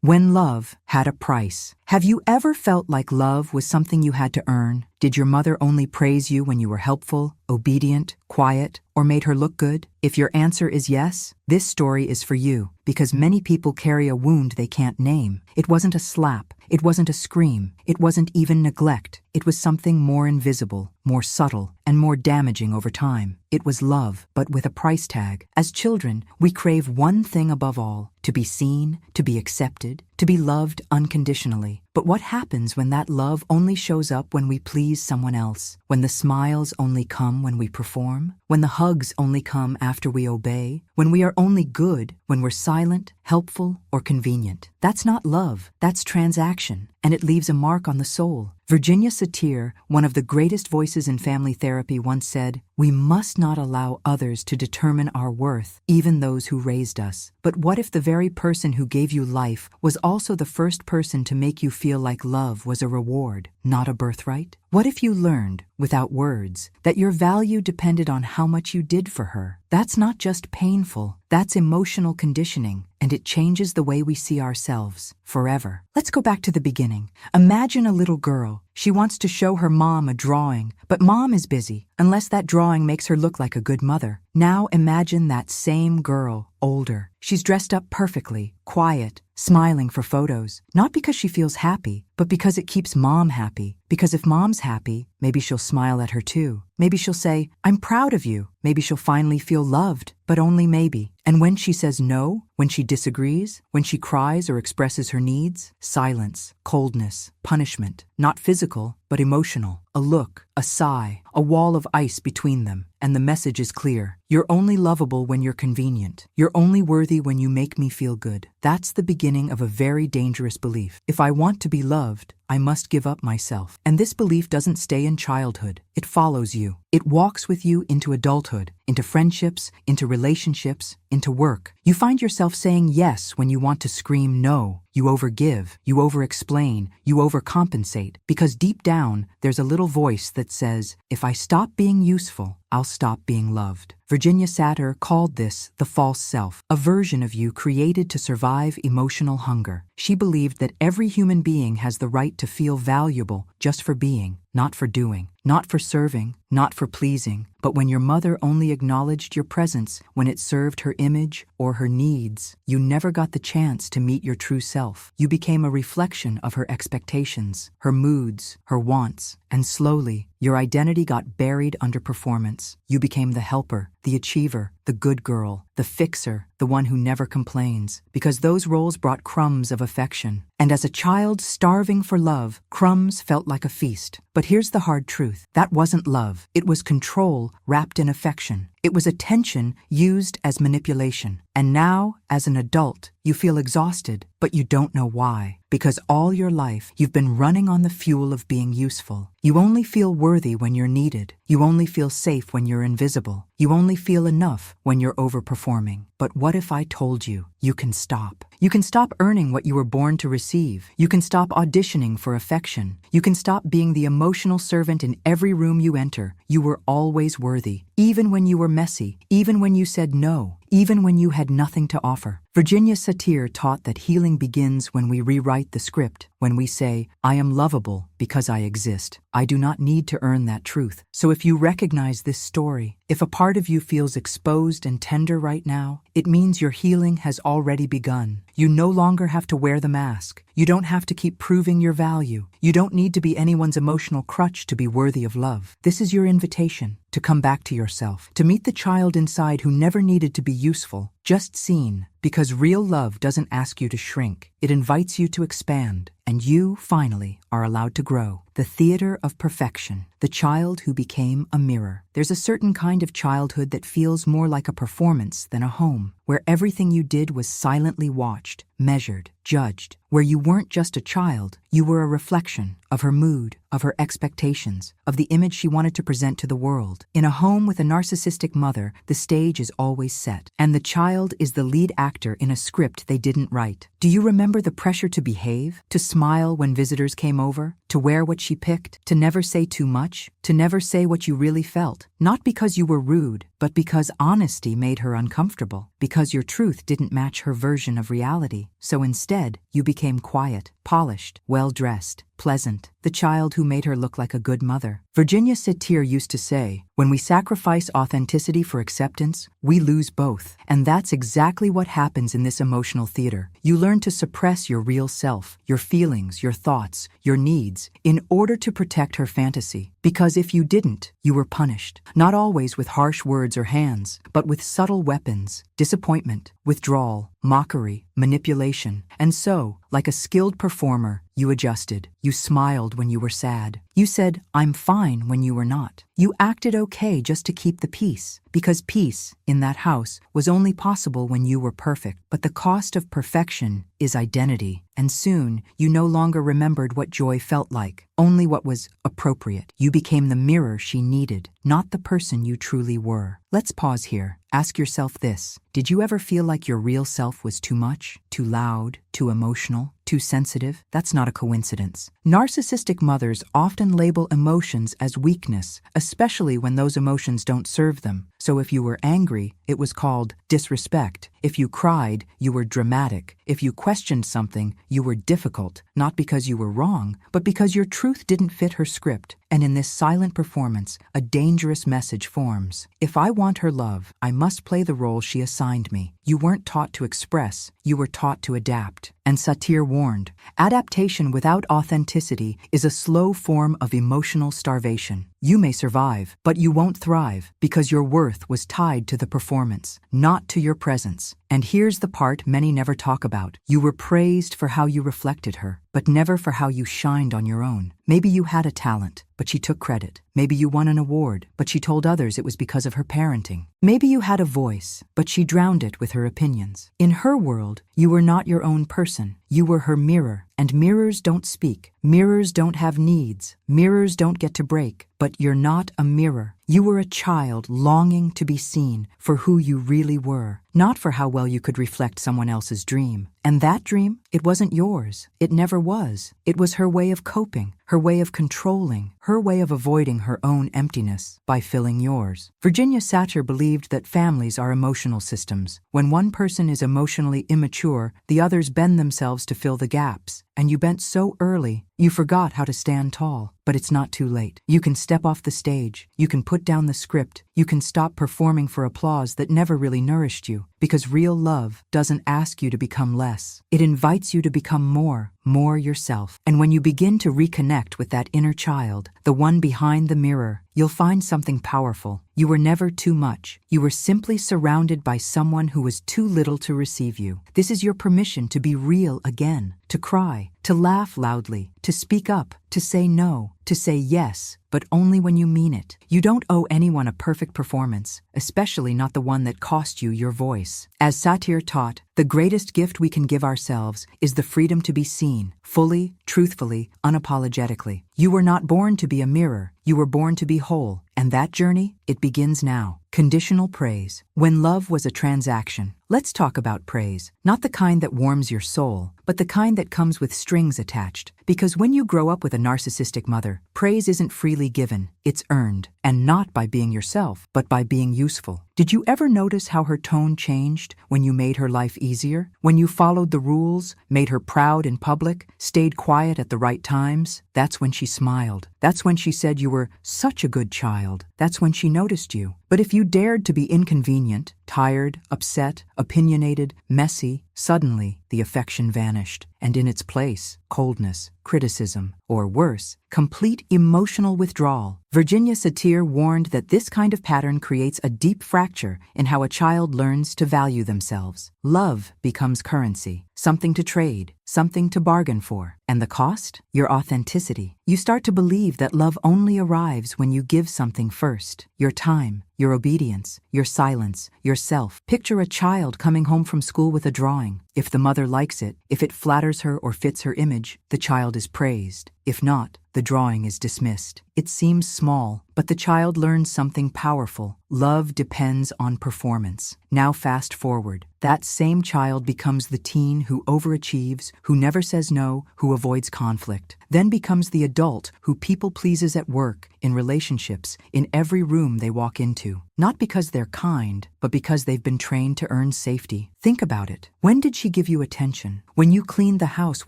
When love had a price. Have you ever felt like love was something you had to earn? Did your mother only praise you when you were helpful, obedient, quiet, or made her look good? If your answer is yes, this story is for you, because many people carry a wound they can't name. It wasn't a slap, it wasn't a scream, it wasn't even neglect. It was something more invisible, more subtle, and more damaging over time. It was love, but with a price tag. As children, we crave one thing above all: to be seen, to be accepted, to be loved unconditionally. But what happens when that love only shows up when we please someone else? When the smiles only come when we perform? When the hugs only come after we obey? When we are only good when we're silent, helpful, or convenient? That's not love, that's transaction, and it leaves a mark on the soul. Virginia Satir, one of the greatest voices in family therapy, once said, "We must not allow others to determine our worth, even those who raised us." But what if the very person who gave you life was also the first person to make you feel like love was a reward, not a birthright? What if you learned, without words, that your value depended on how much you did for her? That's not just painful, that's emotional conditioning, and it changes the way we see ourselves forever. Let's go back to the beginning. Imagine a little girl. She wants to show her mom a drawing, but mom is busy, unless that drawing makes her look like a good mother. Now imagine that same girl, older. She's dressed up perfectly, quiet, smiling for photos, not because she feels happy, but because it keeps mom happy. Because if mom's happy, maybe she'll smile at her too. Maybe she'll say, "I'm proud of you." Maybe she'll finally feel loved, but only maybe. And when she says no, when she disagrees, when she cries or expresses her needs, silence, coldness, punishment, not physical, but emotional. A look, a sigh, a wall of ice between them. And the message is clear. You're only lovable when you're convenient. You're only worthy when you make me feel good. That's the beginning of a very dangerous belief. If I want to be loved, I must give up myself. And this belief doesn't stay in childhood. It follows you. It walks with you into adulthood, into friendships, into relationships, into work. You find yourself saying yes when you want to scream no. You overgive, you overexplain, you overcompensate, because deep down, there's a little voice that says, if I stop being useful, I'll stop being loved. Virginia Satir called this the false self, a version of you created to survive emotional hunger. She believed that every human being has the right to feel valuable just for being, not for doing, not for serving, not for pleasing. But when your mother only acknowledged your presence when it served her image or her needs, you never got the chance to meet your true self. You became a reflection of her expectations, her moods, her wants, and slowly, your identity got buried under performance. You became the helper, the achiever, the good girl, the fixer, the one who never complains, because those roles brought crumbs of affection. And as a child starving for love, crumbs felt like a feast. But here's the hard truth. That wasn't love. It was control wrapped in affection. It was attention used as manipulation. And now, as an adult, you feel exhausted, but you don't know why. Because all your life, you've been running on the fuel of being useful. You only feel worthy when you're needed. You only feel safe when you're invisible. You only feel enough when you're overperforming. But what if I told you, you can stop? You can stop earning what you were born to receive. You can stop auditioning for affection. You can stop being the emotional servant in every room you enter. You were always worthy, even when you were messy, even when you said no, even when you had nothing to offer. Virginia Satir taught that healing begins when we rewrite the script, when we say, I am lovable because I exist. I do not need to earn that truth. So if you recognize this story, if a part of you feels exposed and tender right now, it means your healing has already begun. You no longer have to wear the mask. You don't have to keep proving your value. You don't need to be anyone's emotional crutch to be worthy of love. This is your invitation to come back to yourself, to meet the child inside who never needed to be useful, just seen. Because real love doesn't ask you to shrink. It invites you to expand. And you, finally, are allowed to grow. The theater of perfection. The child who became a mirror. There's a certain kind of childhood that feels more like a performance than a home, where everything you did was silently watched, measured, judged, where you weren't just a child, you were a reflection of her mood, of her expectations, of the image she wanted to present to the world. In a home with a narcissistic mother, the stage is always set, and the child is the lead actor in a script they didn't write. Do you remember the pressure to behave, to smile when visitors came over, to wear what she picked, to never say too much, to never say what you really felt? Not because you were rude, but because honesty made her uncomfortable, because your truth didn't match her version of reality. easily, so instead, you became quiet, polished, well-dressed, pleasant, the child who made her look like a good mother. Virginia Satir used to say, when we sacrifice authenticity for acceptance, we lose both. And that's exactly what happens in this emotional theater. You learn to suppress your real self, your feelings, your thoughts, your needs, in order to protect her fantasy. Because if you didn't, you were punished. Not always with harsh words or hands, but with subtle weapons, disappointment, withdrawal, mockery, manipulation. And so, like a skilled performer, you adjusted. You smiled when you were sad. You said, "I'm fine," when you were not. You acted okay just to keep the peace, because peace, in that house, was only possible when you were perfect. But the cost of perfection is identity, and soon you no longer remembered what joy felt like, only what was appropriate. You became the mirror she needed, not the person you truly were. Let's pause here. Ask yourself this. Did you ever feel like your real self was too much, too loud, too emotional, too sensitive? That's not a coincidence. Narcissistic mothers often label emotions as weakness, especially when those emotions don't serve them. So if you were angry, it was called disrespect. If you cried, you were dramatic. If you questioned something, you were difficult, not because you were wrong, but because your truth didn't fit her script. And in this silent performance, a dangerous message forms. If I want her love, I must play the role she assigned me. You weren't taught to express, you were taught to adapt. And Satir warned, adaptation without authenticity is a slow form of emotional starvation. You may survive, but you won't thrive, because your worth was tied to the performance, not to your presence. And here's the part many never talk about. You were praised for how you reflected her, but never for how you shined on your own. Maybe you had a talent, but she took credit. Maybe you won an award, but she told others it was because of her parenting. Maybe you had a voice, but she drowned it with her opinions. In her world, you were not your own person. You were her mirror, and mirrors don't speak. Mirrors don't have needs. Mirrors don't get to break. But you're not a mirror. You were a child longing to be seen for who you really were, not for how well you could reflect someone else's dream. And that dream, it wasn't yours. It never was. It was her way of coping, her way of controlling, her way of avoiding her own emptiness by filling yours. Virginia Satir believed that families are emotional systems. When one person is emotionally immature, the others bend themselves to fill the gaps. And you bent so early, you forgot how to stand tall. But it's not too late. You can step off the stage. You can put down the script. You can stop performing for applause that never really nourished you. Because real love doesn't ask you to become less. It invites you to become more yourself. And when you begin to reconnect with that inner child, the one behind the mirror, you'll find something powerful. You were never too much. You were simply surrounded by someone who was too little to receive you. This is your permission to be real again, to cry, to laugh loudly, to speak up, to say no, to say yes, but only when you mean it. You don't owe anyone a perfect performance, especially not the one that cost you your voice. As Satir taught, the greatest gift we can give ourselves is the freedom to be seen, fully, truthfully, unapologetically. You were not born to be a mirror. You were born to be whole. And that journey, it begins now. Conditional praise. When love was a transaction. Let's talk about praise. Not the kind that warms your soul, but the kind that comes with strings attached. Because when you grow up with a narcissistic mother, praise isn't freely given, it's earned. And not by being yourself, but by being useful. Did you ever notice how her tone changed when you made her life easier? When you followed the rules, made her proud in public, stayed quiet at the right times? That's when she smiled. That's when she said you were such a good child. That's when she noticed you. But if you dared to be inconvenient, tired, upset, opinionated, messy, suddenly the affection vanished, and in its place, coldness, criticism, or worse, complete emotional withdrawal. Virginia Satir warned that this kind of pattern creates a deep fracture in how a child learns to value themselves. Love becomes currency, something to trade, something to bargain for. And the cost? Your authenticity. You start to believe that love only arrives when you give something first. Your time, your obedience, your silence, yourself. Picture a child coming home from school with a drawing. If the mother likes it, if it flatters her or fits her image, the child is praised. If not, the drawing is dismissed. It seems small, but the child learns something powerful. Love depends on performance. Now fast forward. That same child becomes the teen who overachieves, who never says no, who avoids conflict. Then becomes the adult who people pleases at work, in relationships, in every room they walk into. Not because they're kind, but because they've been trained to earn safety. Think about it. When did she give you attention? When you cleaned the house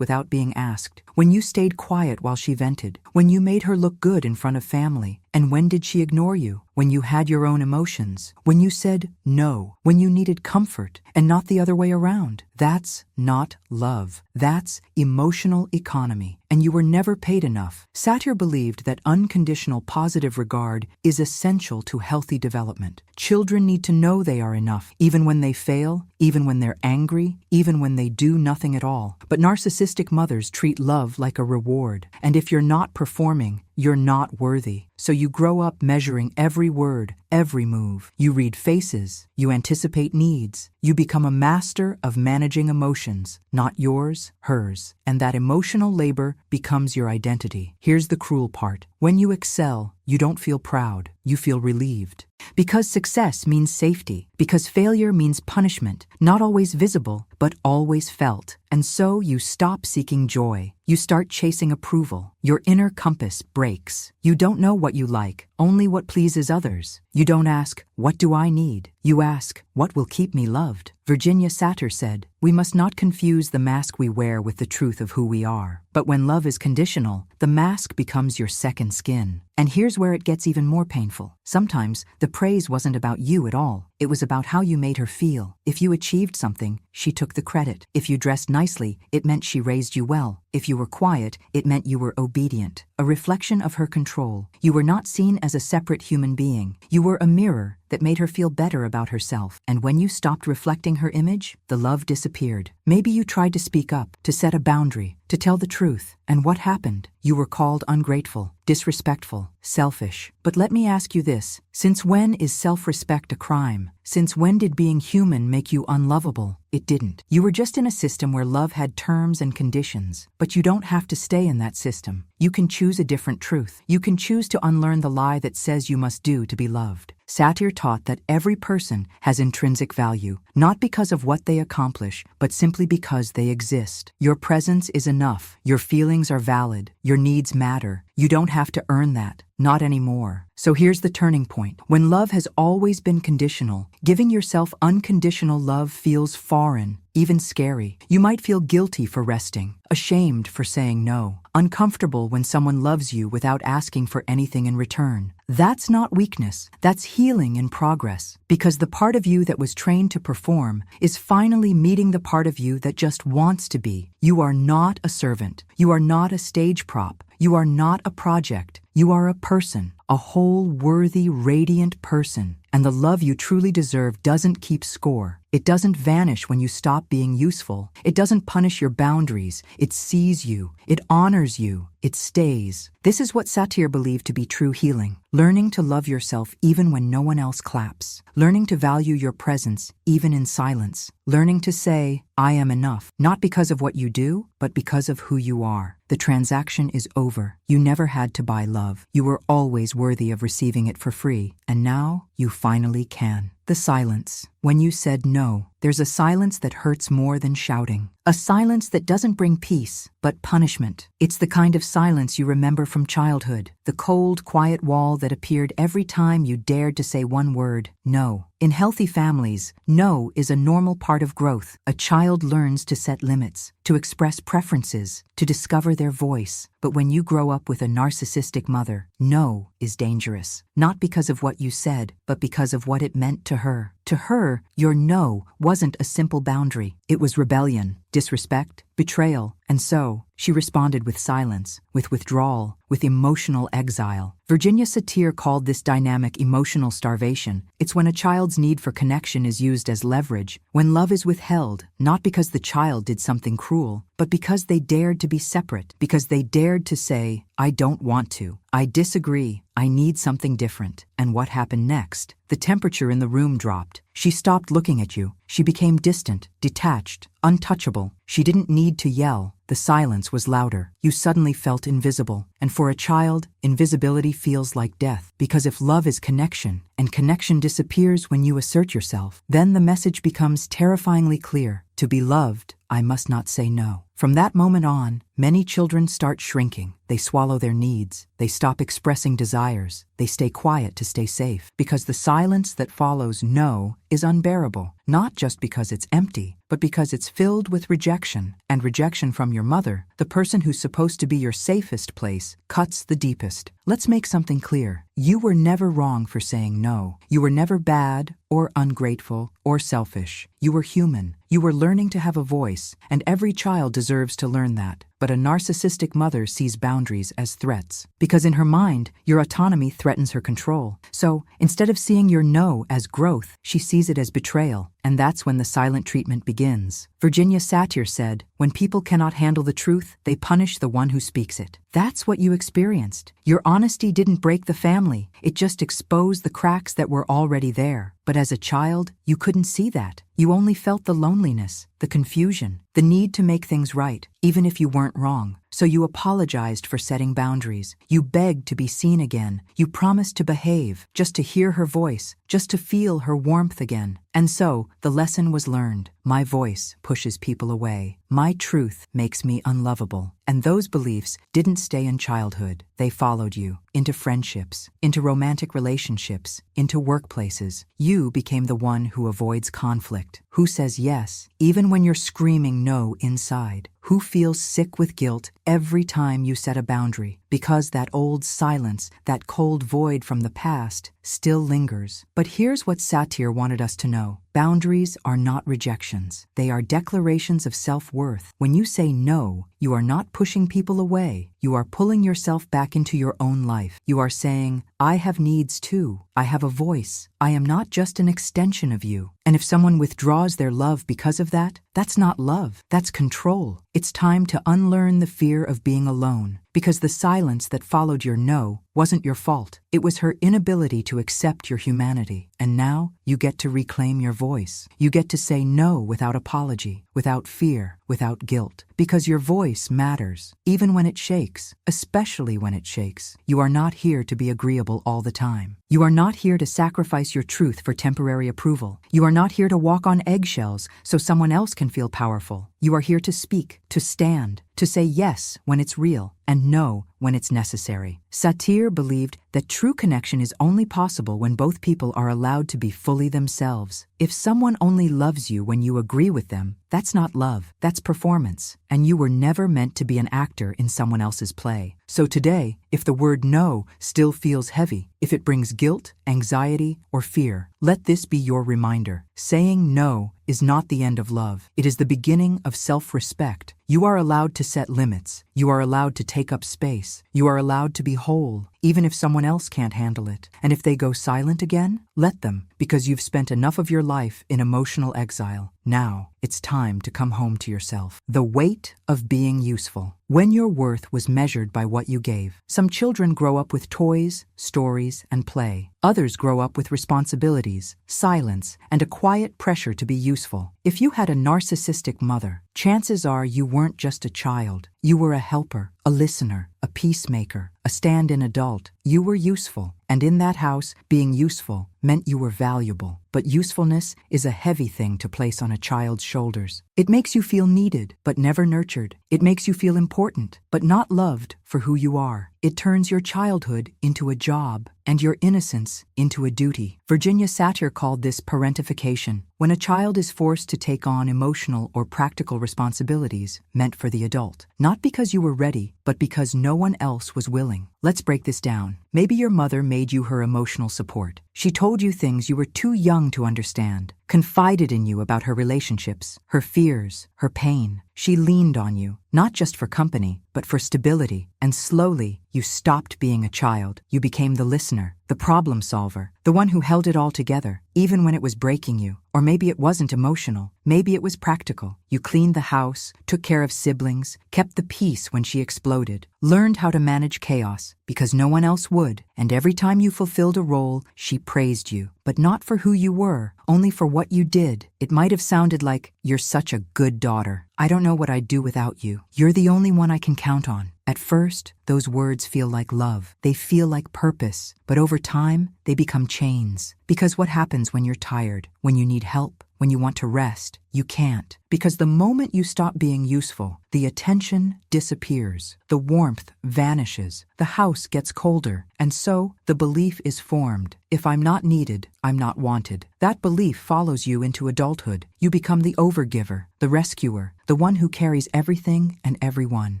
without being asked? When you stayed quiet while she vented? When you made her look good in front of family? And when did she ignore you? When you had your own emotions? When you said no? When you needed comfort and not the other way around? That's not love. That's emotional economy. And you were never paid enough. Satir believed that unconditional positive regard is essential to healthy development. Children need to know they are enough, even when they fail, even when they're angry, even when they do nothing at all. But narcissistic mothers treat love like a reward. And if you're not performing, you're not worthy. So you grow up measuring every word, every move. You read faces. You anticipate needs. You become a master of managing emotions, not yours, hers. And that emotional labor becomes your identity. Here's the cruel part. When you excel, you don't feel proud. You feel relieved. Because success means safety. Because failure means punishment, not always visible, but always felt. And so you stop seeking joy. You start chasing approval. Your inner compass breaks. You don't know what you like, only what pleases others. You don't ask, what do I need? You ask, what will keep me loved? Virginia Satir said, we must not confuse the mask we wear with the truth of who we are. But when love is conditional, the mask becomes your second skin. And here's where it gets even more painful. Sometimes, the praise wasn't about you at all. It was about how you made her feel. If you achieved something, she took the credit. If you dressed nicely, it meant she raised you well. If you were quiet, it meant you were obedient. A reflection of her control. You were not seen as a separate human being. You were a mirror that made her feel better about herself. And when you stopped reflecting her image, the love disappeared. Maybe you tried to speak up, to set a boundary, to tell the truth. And what happened? You were called ungrateful, disrespectful, selfish. But let me ask you this. Since when is self-respect a crime? Since when did being human make you unlovable? It didn't. You were just in a system where love had terms and conditions. But you don't have to stay in that system. You can choose a different truth. You can choose to unlearn the lie that says you must do to be loved. Satir taught that every person has intrinsic value, not because of what they accomplish, but simply because they exist. Your presence is enough. Your feelings are valid. Your needs matter. You don't have to earn that. Not anymore. So here's the turning point. When love has always been conditional, giving yourself unconditional love feels foreign, even scary. You might feel guilty for resting, ashamed for saying no, uncomfortable when someone loves you without asking for anything in return. That's not weakness. That's healing in progress. Because the part of you that was trained to perform is finally meeting the part of you that just wants to be. You are not a servant. You are not a stage prop. You are not a project. You are a person, a whole, worthy, radiant person. And the love you truly deserve doesn't keep score. It doesn't vanish when you stop being useful. It doesn't punish your boundaries. It sees you. It honors you. It stays. This is what Satir believed to be true healing. Learning to love yourself even when no one else claps. Learning to value your presence even in silence. Learning to say, I am enough, not because of what you do, but because of who you are. The transaction is over. You never had to buy love. You were always worthy of receiving it for free. And now you finally can. The silence. When you said no, there's a silence that hurts more than shouting. A silence that doesn't bring peace, but punishment. It's the kind of silence you remember from childhood. The cold, quiet wall that appeared every time you dared to say one word, no. In healthy families, no is a normal part of growth. A child learns to set limits, to express preferences, to discover their voice. But when you grow up with a narcissistic mother, no is dangerous. Not because of what you said, but because of what it meant to her. To her, your no wasn't a simple boundary. It was rebellion, disrespect, betrayal. And so, she responded with silence, with withdrawal, with emotional exile. Virginia Satir called this dynamic emotional starvation. It's when a child's need for connection is used as leverage, when love is withheld, not because the child did something cruel, but because they dared to be separate, because they dared to say, I don't want to, I disagree, I need something different. And what happened next? The temperature in the room dropped. She stopped looking at you. She became distant, detached, untouchable. She didn't need to yell. The silence was louder. You suddenly felt invisible. And for a child, invisibility feels like death. Because if love is connection, and connection disappears when you assert yourself, then the message becomes terrifyingly clear. To be loved, I must not say no. From that moment on, many children start shrinking. They swallow their needs. They stop expressing desires. They stay quiet to stay safe. Because the silence that follows no is unbearable. Not just because it's empty, but because it's filled with rejection. And rejection from your mother, the person who's supposed to be your safest place, cuts the deepest. Let's make something clear. You were never wrong for saying no. You were never bad or ungrateful or selfish. You were human. You were learning to have a voice, and every child deserves to learn that. But a narcissistic mother sees boundaries as threats. Because in her mind, your autonomy threatens her control. So, instead of seeing your no as growth, she sees it as betrayal. And that's when the silent treatment begins. Virginia Satir said, "When people cannot handle the truth, they punish the one who speaks it." That's what you experienced. Your honesty didn't break the family. It just exposed the cracks that were already there. But as a child, you couldn't see that. You only felt the loneliness, the confusion, the need to make things right, even if you weren't wrong. So you apologized for setting boundaries. You begged to be seen again. You promised to behave, just to hear her voice, just to feel her warmth again. And so, the lesson was learned. My voice pushes people away. My truth makes me unlovable. And those beliefs didn't stay in childhood. They followed you into friendships, into romantic relationships, into workplaces. You became the one who avoids conflict, who says yes, even when you're screaming no inside, who feels sick with guilt every time you set a boundary, because that old silence, that cold void from the past, still lingers. But here's what Satir wanted us to know. Boundaries are not rejections. They are declarations of self-worth. When you say no, you are not pushing people away. You are pulling yourself back into your own life. You are saying, I have needs too. I have a voice. I am not just an extension of you. And if someone withdraws their love because of that, that's not love. That's control. It's time to unlearn the fear of being alone. Because the silence that followed your no wasn't your fault. It was her inability to accept your humanity. And now you get to reclaim your voice. You get to say no without apology, without fear, without guilt. Because your voice matters, even when it shakes, especially when it shakes. You are not here to be agreeable all the time. You are not here to sacrifice your truth for temporary approval. You are not here to walk on eggshells so someone else can feel powerful. You are here to speak, to stand, to say yes when it's real, and no when it's necessary. Satir believed that true connection is only possible when both people are allowed to be fully themselves. If someone only loves you when you agree with them, that's not love, that's performance. And you were never meant to be an actor in someone else's play. So today, if the word no still feels heavy, if it brings guilt, anxiety, or fear, let this be your reminder. Saying no is not the end of love. It is the beginning of self-respect. You are allowed to set limits. You are allowed to take up space. You are allowed to be whole, even if someone else can't handle it. And if they go silent again, let them, because you've spent enough of your life in emotional exile. Now, it's time to come home to yourself. The weight of being useful. When your worth was measured by what you gave. Some children grow up with toys, stories, and play. Others grow up with responsibilities, silence, and a quiet pressure to be useful. If you had a narcissistic mother, chances are you weren't just a child. You were a helper, a listener, a peacemaker, a stand-in adult. You were useful. And in that house, being useful meant you were valuable. But usefulness is a heavy thing to place on a child's shoulders. It makes you feel needed, but never nurtured. It makes you feel important, but not loved for who you are. It turns your childhood into a job and your innocence into a duty. Virginia Satir called this parentification, when a child is forced to take on emotional or practical responsibilities meant for the adult. Not because you were ready, but because no one else was willing. Let's break this down. Maybe your mother made you her emotional support. She told you things you were too young to understand, confided in you about her relationships, her fears, her pain. She leaned on you, not just for company, but for stability. And slowly, you stopped being a child. You became the listener, the problem solver, the one who held it all together, even when it was breaking you. Or maybe it wasn't emotional. Maybe it was practical. You cleaned the house, took care of siblings, kept the peace when she exploded, learned how to manage chaos because no one else would. And every time you fulfilled a role, she praised you. but not for who you were, only for what you did. It might have sounded like, "You're such a good daughter. I don't know what I'd do without you. You're the only one I can count on." At first, those words feel like love. They feel like purpose. But over time, they become chains. Because what happens when you're tired, when you need help, when you want to rest? You can't. Because the moment you stop being useful, the attention disappears. The warmth vanishes. The house gets colder. And so, the belief is formed. If I'm not needed, I'm not wanted. That belief follows you into adulthood. You become the overgiver, the rescuer, the one who carries everything and everyone.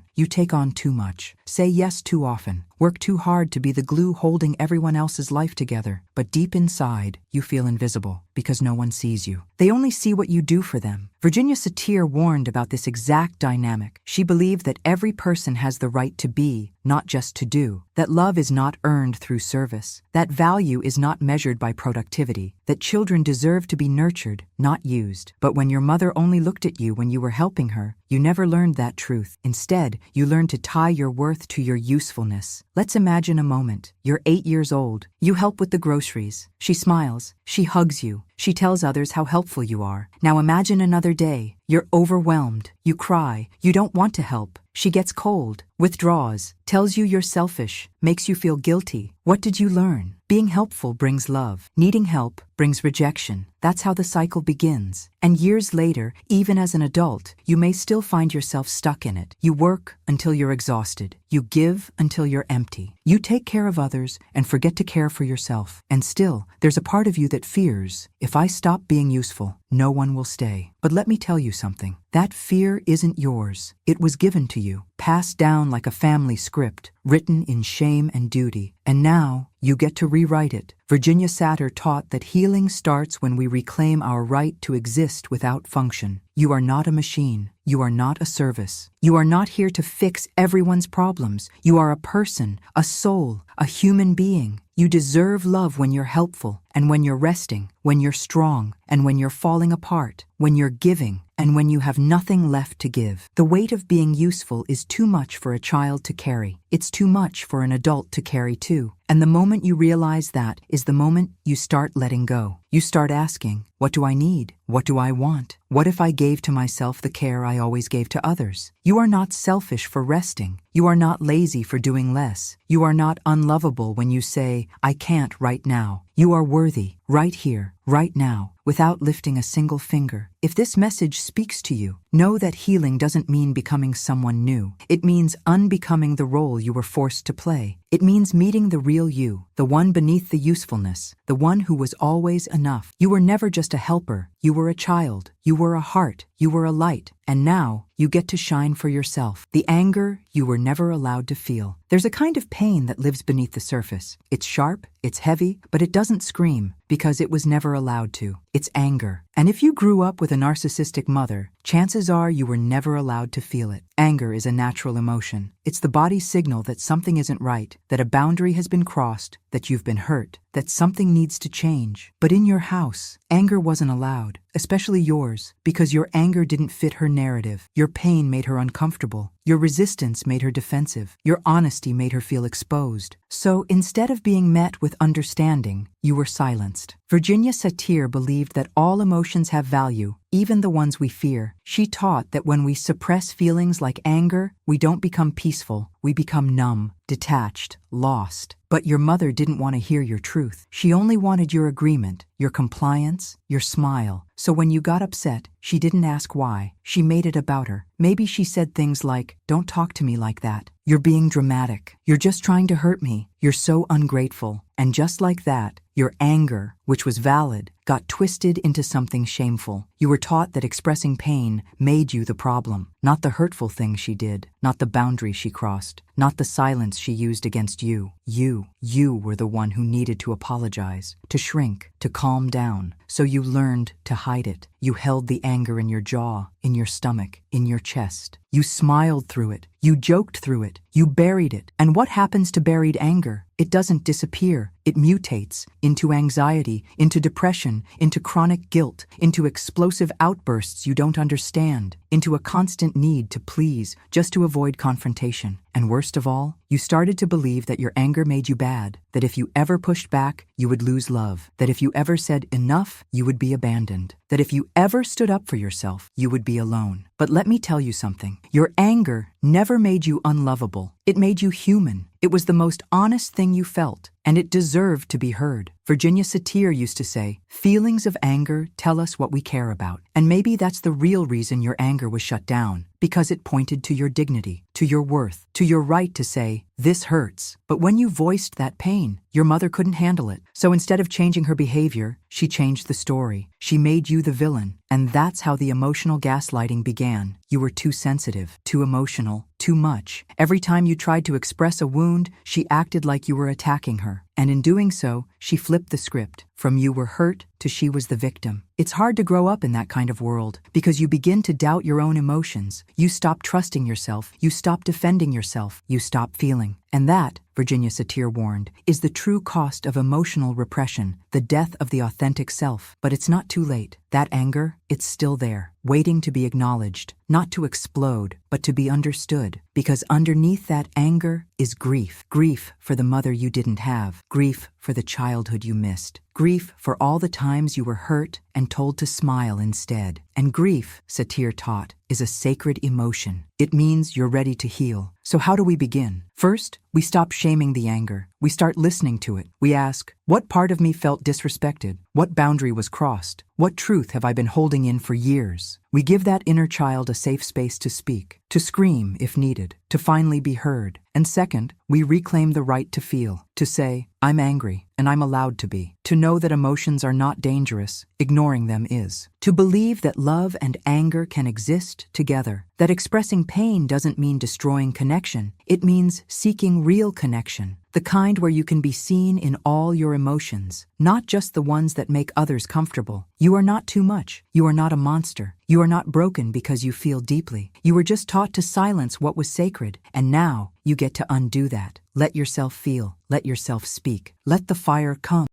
You take on too much, say yes too often, work too hard to be the glue holding everyone else's life together. But deep inside, you feel invisible because no one sees you. They only see what you do for them. Virginia Satir warned about this exact dynamic. She believed that every person has the right to be, not just to do. That love is not earned through service. That value is not measured by productivity. That children deserve to be nurtured, not used. But when your mother only looked at you when you were helping her, you never learned that truth. Instead, you learned to tie your worth to your usefulness. Let's imagine a moment. You're 8 years old. You help with the groceries. She smiles. She hugs you. She tells others how helpful you are. Now imagine another day. You're overwhelmed. You cry. You don't want to help. She gets cold, withdraws, tells you you're selfish, makes you feel guilty. What did you learn? Being helpful brings love. Needing help brings rejection. That's how the cycle begins. And years later, even as an adult, you may still find yourself stuck in it. You work until you're exhausted. You give until you're empty. You take care of others and forget to care for yourself. And still, there's a part of you that fears, if I stop being useful, no one will stay. But let me tell you something. That fear isn't yours. It was given to you, passed down like a family script, written in shame and duty. And now, you get to rewrite it. Virginia Satir taught that healing starts when we reclaim our right to exist without function. You are not a machine. You are not a service. You are not here to fix everyone's problems. You are a person, a soul, a human being. You deserve love when you're helpful, and when you're resting, when you're strong, and when you're falling apart, when you're giving, and when you have nothing left to give. The weight of being useful is too much for a child to carry. It's too much for an adult to carry too. And the moment you realize that is the moment you start letting go. You start asking, what do I need? What do I want? What if I gave to myself the care I always gave to others? You are not selfish for resting. You are not lazy for doing less. You are not unlovable when you say, I can't right now. You are worthy, right here, right now, without lifting a single finger. If this message speaks to you, know that healing doesn't mean becoming someone new. It means unbecoming the role you were forced to play. It means meeting the real you, the one beneath the usefulness, the one who was always enough. You were never just a helper. You were a child. You were a heart. You were a light. And now, you get to shine for yourself. The anger you were never allowed to feel. There's a kind of pain that lives beneath the surface. It's sharp, it's heavy, but it doesn't scream because it was never allowed to. It's anger. And if you grew up with a narcissistic mother, chances are you were never allowed to feel it. Anger is a natural emotion. It's the body's signal that something isn't right, that a boundary has been crossed, that you've been hurt, that something needs to change. But in your house, anger wasn't allowed, especially yours, because your anger didn't fit her narrative. Your pain made her uncomfortable. Your resistance made her defensive. Your honesty made her feel exposed. So instead of being met with understanding, you were silenced. Virginia Satir believed that all emotions have value, even the ones we fear. She taught that when we suppress feelings like anger, we don't become peaceful, we become numb, detached, lost. But your mother didn't want to hear your truth. She only wanted your agreement, your compliance, your smile. So when you got upset, she didn't ask why. She made it about her. Maybe she said things like, "Don't talk to me like that. You're being dramatic. You're just trying to hurt me. You're so ungrateful." And just like that, your anger, which was valid, got twisted into something shameful. You were taught that expressing pain made you the problem, not the hurtful things she did, not the boundary she crossed, not the silence she used against you. You were the one who needed to apologize, to shrink, to calm down. So you learned to hide it. You held the anger in your jaw, in your stomach, in your chest. You smiled through it. You joked through it. You buried it. And what happens to buried anger? It doesn't disappear. It mutates into anxiety, into depression, into chronic guilt, into explosive outbursts you don't understand, into a constant need to please just to avoid confrontation. And worst of all, you started to believe that your anger made you bad, that if you ever pushed back, you would lose love, that if you ever said enough, you would be abandoned, that if you ever stood up for yourself, you would be alone. But let me tell you something. Your anger never made you unlovable. It made you human. It was the most honest thing you felt, and it deserved to be heard. Virginia Satir used to say, "Feelings of anger tell us what we care about." And maybe that's the real reason your anger was shut down, because it pointed to your dignity, to your worth, to your right to say, "This hurts." But when you voiced that pain, your mother couldn't handle it. So instead of changing her behavior, she changed the story. She made you the villain. And that's how the emotional gaslighting began. You were too sensitive, too emotional, too much. Every time you tried to express a wound, she acted like you were attacking her. And in doing so, she flipped the script. From you were hurt to she was the victim. It's hard to grow up in that kind of world because you begin to doubt your own emotions. You stop trusting yourself. You stop defending yourself. You stop feeling. And that, Virginia Satir warned, is the true cost of emotional repression, the death of the authentic self. But it's not too late. That anger, it's still there, waiting to be acknowledged, not to explode, but to be understood. Because underneath that anger is grief. Grief for the mother you didn't have. Grief for the childhood you missed. Grief for all the times you were hurt and told to smile instead. And grief, Satir taught, is a sacred emotion. It means you're ready to heal. So how do we begin? First, we stop shaming the anger. We start listening to it. We ask, what part of me felt disrespected? What boundary was crossed? What truth have I been holding in for years? We give that inner child a safe space to speak, to scream if needed, to finally be heard. And second, we reclaim the right to feel, to say, I'm angry, and I'm allowed to be. To know that emotions are not dangerous, ignoring them is. To believe that love and anger can exist together. That expressing pain doesn't mean destroying connection. It means seeking real connection. The kind where you can be seen in all your emotions, not just the ones that make others comfortable. You are not too much. You are not a monster. You are not broken because you feel deeply. You were just taught to silence what was sacred, and now you get to undo that. Let yourself feel. Let yourself speak. Let the fire come.